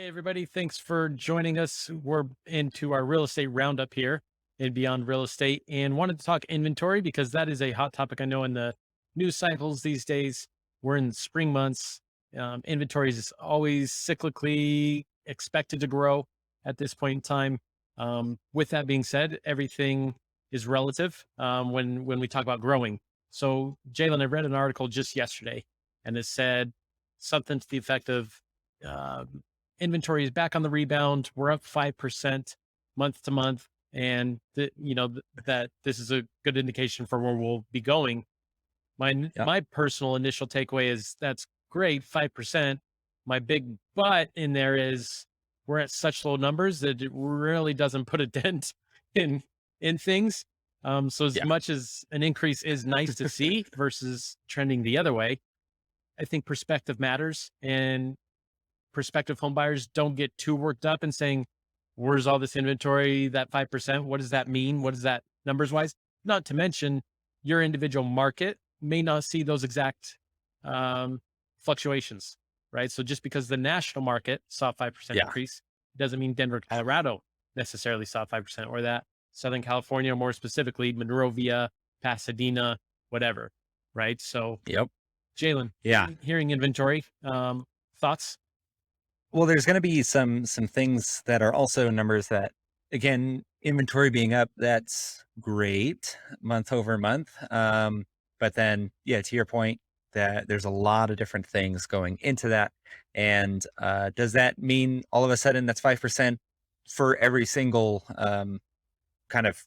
Hey, everybody. Thanks for joining us. We're into our real estate roundup here in Beyond Real Estate and wanted to talk inventory because that is a hot topic. I know in the news cycles these days, we're in spring months. Inventory is always cyclically expected to grow at this point in time. With that being said, everything is relative when we talk about growing. So, Jalen, I read an article just yesterday and it said something to the effect of, uh, inventory is back on the rebound. We're up 5% month to month. And that this is a good indication for where we'll be going. Yeah. My personal initial takeaway is that's great, 5%. My big but in there is we're at such low numbers that it really doesn't put a dent in things. So as Yeah. much as an increase is nice to see versus trending the other way, I think perspective matters. And prospective home buyers don't get too worked up and saying, where's all this inventory, that 5%? What does that mean? What is that numbers wise? Not to mention your individual market may not see those exact um, fluctuations, right? So just because the national market saw a 5% Yeah. increase doesn't mean Denver, Colorado necessarily saw 5% or that Southern California, more specifically Monrovia, Pasadena, whatever, right? So Yep. Jalen, Yeah. hearing inventory, thoughts? Well, there's going to be some things that are also numbers that, again, inventory being up, that's great month over month. But then, yeah, to your point, that there's a lot of different things going into that. And does that mean all of a sudden that's 5% for every single kind of,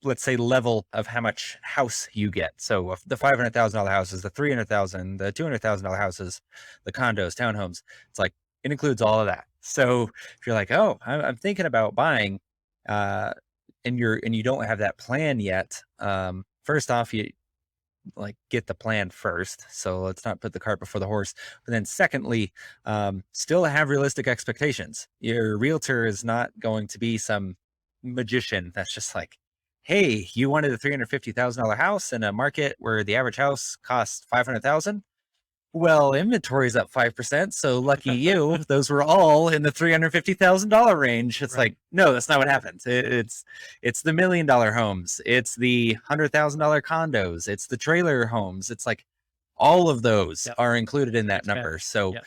let's say, level of how much house you get? So the $500,000 houses, the 300,000, the $200,000 houses, the condos, townhomes. It's like it includes all of that. So if you're like, oh, I'm thinking about buying, uh, and you don't have that plan yet, first off, you like get the plan first. So let's not put the cart before the horse. But then secondly, still have realistic expectations. Your realtor is not going to be some magician that's just like, hey, you wanted a $350,000 house in a market where the average house costs 500,000. Well, inventory's up 5%, so lucky you. Those were all in the $350,000 range. It's Right. like, no, that's not what happens. It's the $1 million homes. It's the $100,000 condos. It's the trailer homes. It's like all of those Yep. are included in that Mixed bag. number. So, Yep.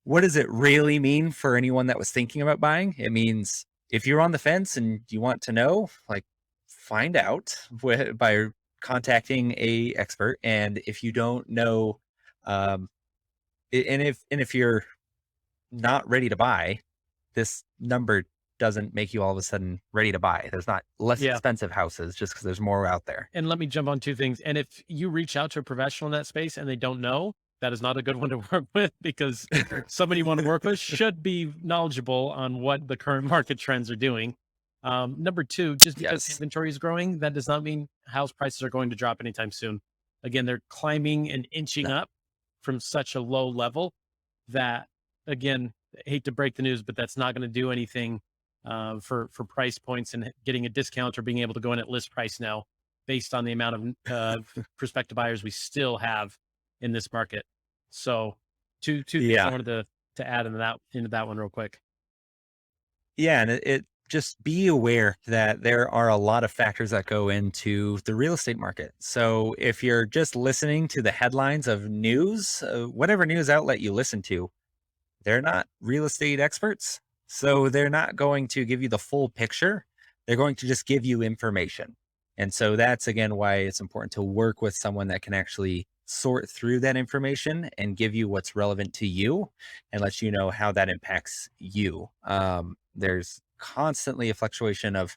what does it really mean for anyone that was thinking about buying? It means if you're on the fence and you want to know, like, find out by contacting a expert. And if you don't know, um, and if you're not ready to buy, this number doesn't make you all of a sudden ready to buy. There's not less Yeah. expensive houses just because there's more out there. And let me jump on two things. And if you reach out to a professional in that space and they don't know, that is not a good one to work with because somebody you want to work with should be knowledgeable on what the current market trends are doing. Number two, just because Yes. inventory is growing, that does not mean house prices are going to drop anytime soon. Again, they're climbing and inching No. up from such a low level that, again, I hate to break the news, but that's not going to do anything for price points and getting a discount or being able to go in at list price now, based on the amount of prospective buyers we still have in this market. So, two things I Yeah. wanted to add into that one real quick. Yeah. And it just be aware that there are a lot of factors that go into the real estate market. So if you're just listening to the headlines of news, whatever news outlet you listen to, they're not real estate experts. So they're not going to give you the full picture. They're going to just give you information. And so that's again why it's important to work with someone that can actually sort through that information and give you what's relevant to you and let you know how that impacts you. There's constantly a fluctuation of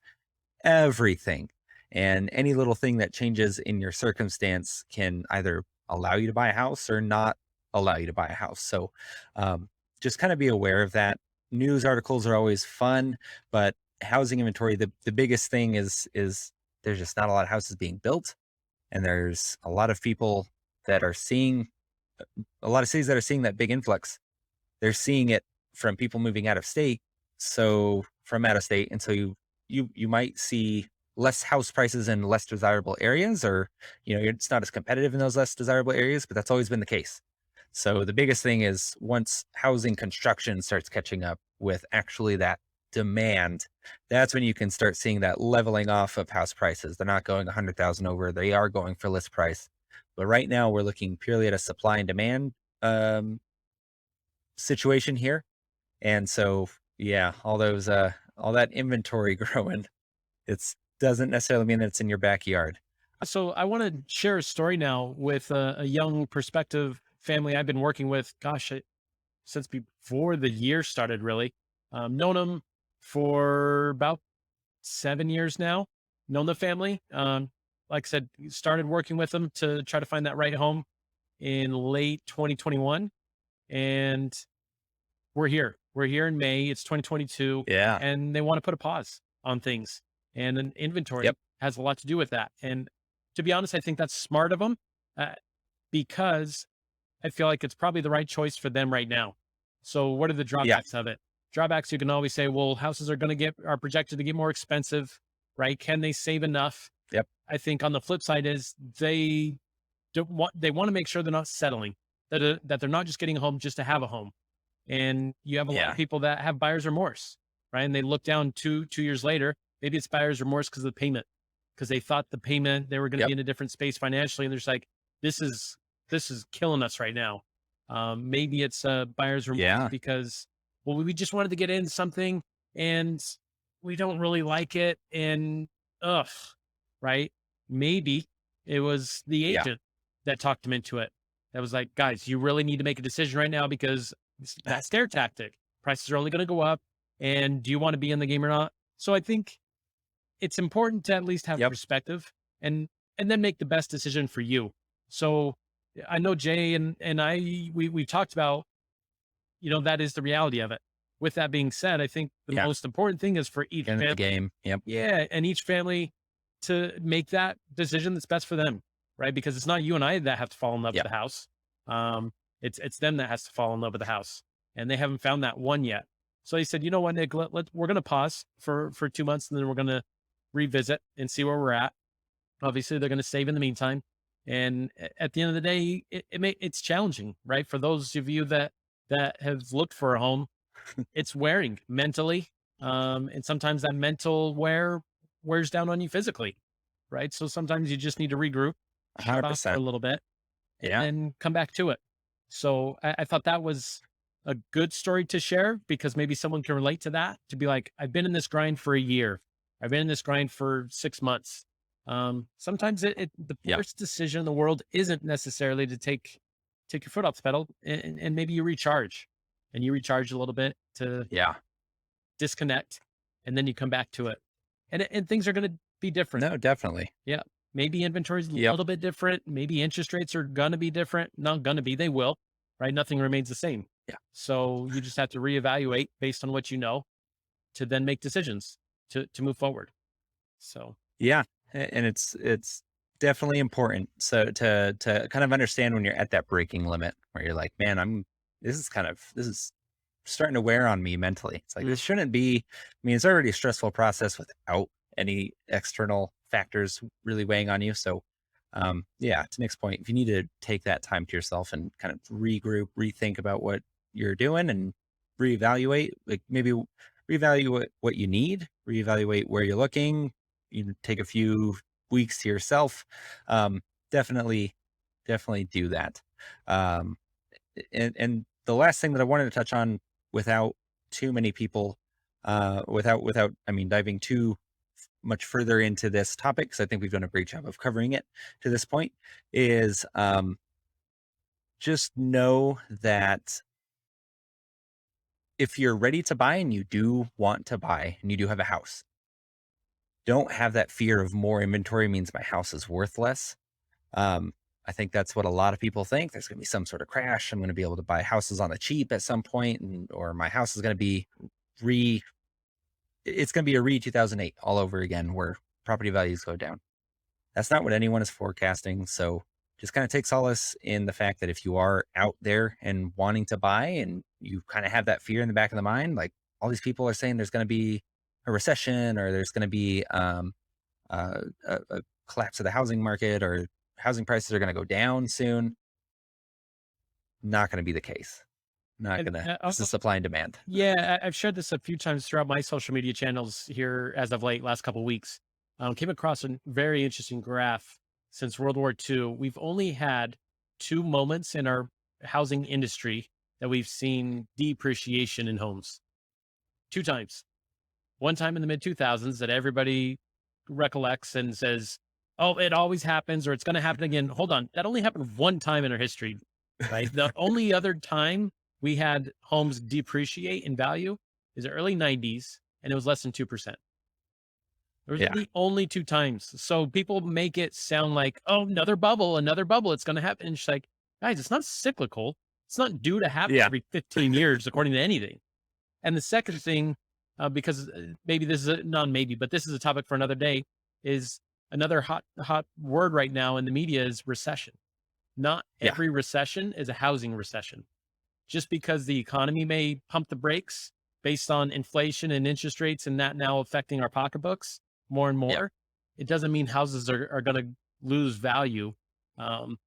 everything. And any little thing that changes in your circumstance can either allow you to buy a house or not allow you to buy a house. So just kind of be aware of that. News articles are always fun, but housing inventory, the biggest thing is there's just not a lot of houses being built. And there's a lot of people that are seeing a lot of cities that are seeing that big influx. They're seeing it from people moving out of state. So from out of state. And so you might see less house prices in less desirable areas, or it's not as competitive in those less desirable areas, but that's always been the case. So the biggest thing is once housing construction starts catching up with actually that demand, that's when you can start seeing that leveling off of house prices. They're not going 100,000 over, they are going for list price. But right now we're looking purely at a supply and demand um, situation here. And so, yeah, all that inventory growing, it's doesn't necessarily mean that it's in your backyard. So I want to share a story now with a young prospective family I've been working with. Gosh, since before the year started, really. Known them for about 7 years now. Known the family. Like I said, started working with them to try to find that right home in late 2021, and we're here. We're here in May. It's 2022, Yeah. and they want to put a pause on things, and an inventory Yep. has a lot to do with that. And to be honest, I think that's smart of them, because I feel like it's probably the right choice for them right now. So, what are the Yeah. drawbacks of it? Drawbacks, you can always say, well, houses are projected to get more expensive, right? Can they save enough? Yep. I think on the flip side is they want to make sure they're not settling, that they're not just getting a home just to have a home. And you have a lot of Yeah. people that have buyer's remorse, right? And they look down two years later, maybe it's buyer's remorse because of the payment, because they thought the payment, they were going to be Yep. in a different space financially. And they're just like, this is, this is killing us right now. Maybe it's buyer's remorse Yeah. because, well, we just wanted to get in something and we don't really like it. And ugh, right? Maybe it was the Yeah. agent that talked them into it. That was like, guys, you really need to make a decision right now because that's their tactic. Prices are only going to go up. And do you want to be in the game or not? So I think it's important to at least have Yep. perspective and then make the best decision for you. So I know Jay and we've talked about, that is the reality of it. With that being said, I think the Yeah. most important thing is for each In the family, game. Yep. yeah, and each family to make that decision that's best for them, right? Because it's not you and I that have to fall in love with Yep. the house. It's them that has to fall in love with the house, and they haven't found that one yet. So he said, you know what, Nick, we're going to pause for 2 months, and then we're going to revisit and see where we're at. Obviously, they're going to save in the meantime, and at the end of the day, it's challenging, right? For those of you that have looked for a home, it's wearing mentally, and sometimes that mental wears down on you physically, right? So sometimes you just need to regroup, shut off for a 100%. little bit, and Yeah. then come back to it. So I thought that was a good story to share because maybe someone can relate to that, to be like, I've been in this grind for a year. I've been in this grind for 6 months. Sometimes the Yep. worst decision in the world isn't necessarily to take your foot off the pedal, and maybe you recharge, and you recharge a little bit to Yeah. disconnect, and then you come back to it. And things are going to be different. No, definitely. Yeah. Maybe inventory's a Yep. little bit different. Maybe interest rates are going to be different. Not going to be, they will, right? Nothing remains the same. Yeah. So you just have to reevaluate based on what you know to then make decisions to move forward. So, Yeah. And it's definitely important. So to kind of understand when you're at that breaking limit where you're like, man, this is starting to wear on me mentally. It's like mm, this shouldn't be. I mean, it's already a stressful process without any external factors really weighing on you. So, yeah, to Nick's point, if you need to take that time to yourself and kind of regroup, rethink about what you're doing, and reevaluate, like maybe reevaluate what you need, reevaluate where you're looking. You take a few weeks to yourself. Um, definitely, definitely do that. Um, and the last thing that I wanted to touch on without too many people, without I mean diving too much further into this topic, because I think we've done a great job of covering it to this point, is just know that if you're ready to buy and you do want to buy and you do have a house, don't have that fear of more inventory means my house is worth less. Um, I think that's what a lot of people think. There's going to be some sort of crash. I'm going to be able to buy houses on the cheap at some point, or my house is going to be re. It's going to be a re 2008 all over again, where property values go down. That's not what anyone is forecasting. So just kind of take solace in the fact that if you are out there and wanting to buy, and you kind of have that fear in the back of the mind, like all these people are saying there's going to be a recession, or there's going to be a collapse of the housing market, or housing prices are going to go down soon. not going to be the case. Not And going to. This also, is supply and demand. yeah, I've shared this a few times throughout my social media channels here as of late, last couple of weeks. Came across a very interesting graph. Since World War II, we've only had two moments in our housing industry that we've seen depreciation in homes. Two times. One time in the mid 2000s that everybody recollects and says, "Oh, it always happens," or "It's going to happen again." Hold on, that only happened one time in our history, right? The only other time we had homes depreciate in value is the early 90s, and it was less than 2%. Those are Yeah. the only two times. So people make it sound like, "Oh, another bubble, another bubble. It's going to happen." And it's like, guys, it's not cyclical. It's not due to happen Yeah. every 15 years, according to anything. And the second thing, because maybe this is a non maybe, but this is a topic for another day, is another hot word right now in the media is recession. Not Yeah. every recession is a housing recession. Just because the economy may pump the brakes based on inflation and interest rates and that now affecting our pocketbooks more and Yeah. more, it doesn't mean houses are going to lose value. Um,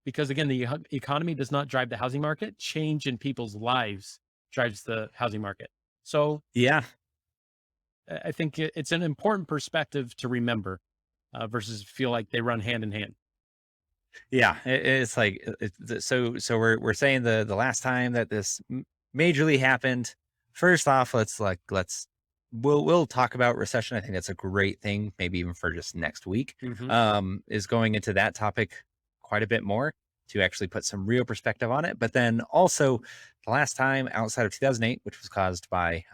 because again, the economy does not drive the housing market. Change in people's lives drives the housing market. So Yeah. I think it's an important perspective to remember versus feel like they run hand in hand. Yeah, it's like so we're saying the last time that this majorly happened. First off, we'll talk about recession. I think that's a great thing, maybe even for just next week. Hmm. Is going into that topic quite a bit more to actually put some real perspective on it. But then also the last time outside of 2008, which was caused by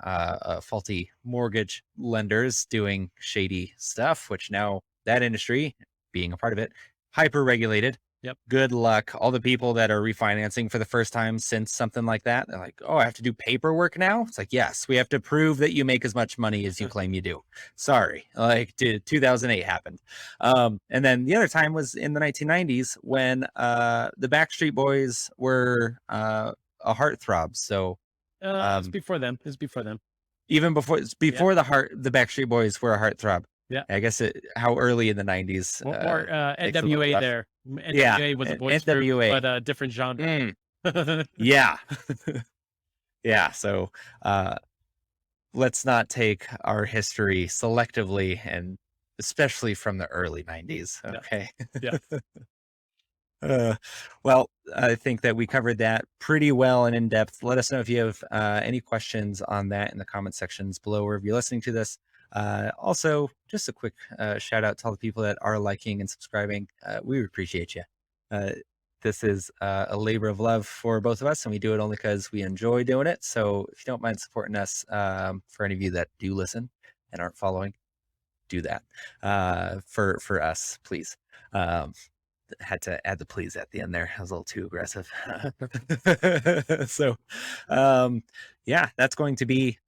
faulty mortgage lenders doing shady stuff, which now that industry being a part of it hyper regulated. Yep. Good luck. All the people that are refinancing for the first time since something like that, they're like, oh, I have to do paperwork now. It's like, yes, we have to prove that you make as much money as you claim you do. Sorry. Like 2008 happened. And then the other time was in the 1990s when the Backstreet Boys were a heartthrob. So It's before them. It's before them. even before the Backstreet Boys were a heartthrob. Yeah. I guess how early in the 90s. More Makes it a little NWA tough. there. Yeah, NWA was a boys group, NWA. but a different genre. Mm, yeah. Yeah. So let's not take our history selectively and especially from the early 90s. Yeah. Okay. Yeah. Uh, well, I think that we covered that pretty well and in depth. Let us know if you have any questions on that in the comment sections below wherever you're listening to this. Also, just a quick shout out to all the people that are liking and subscribing. We appreciate you. This is a labor of love for both of us, and we do it only because we enjoy doing it. So if you don't mind supporting us, for any of you that do listen and aren't following, do that for us, please. Had to add the please at the end there. I was a little too aggressive. So, yeah, that's going to be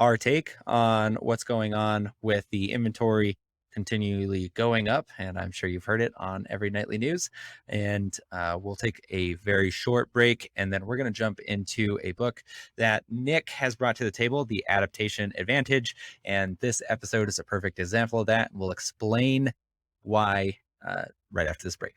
our take on what's going on with the inventory continually going up. And I'm sure you've heard it on every nightly news. And we'll take a very short break. And then we're going to jump into a book that Nick has brought to the table, The Adaptation Advantage. And this episode is a perfect example of that. We'll explain why right after this break.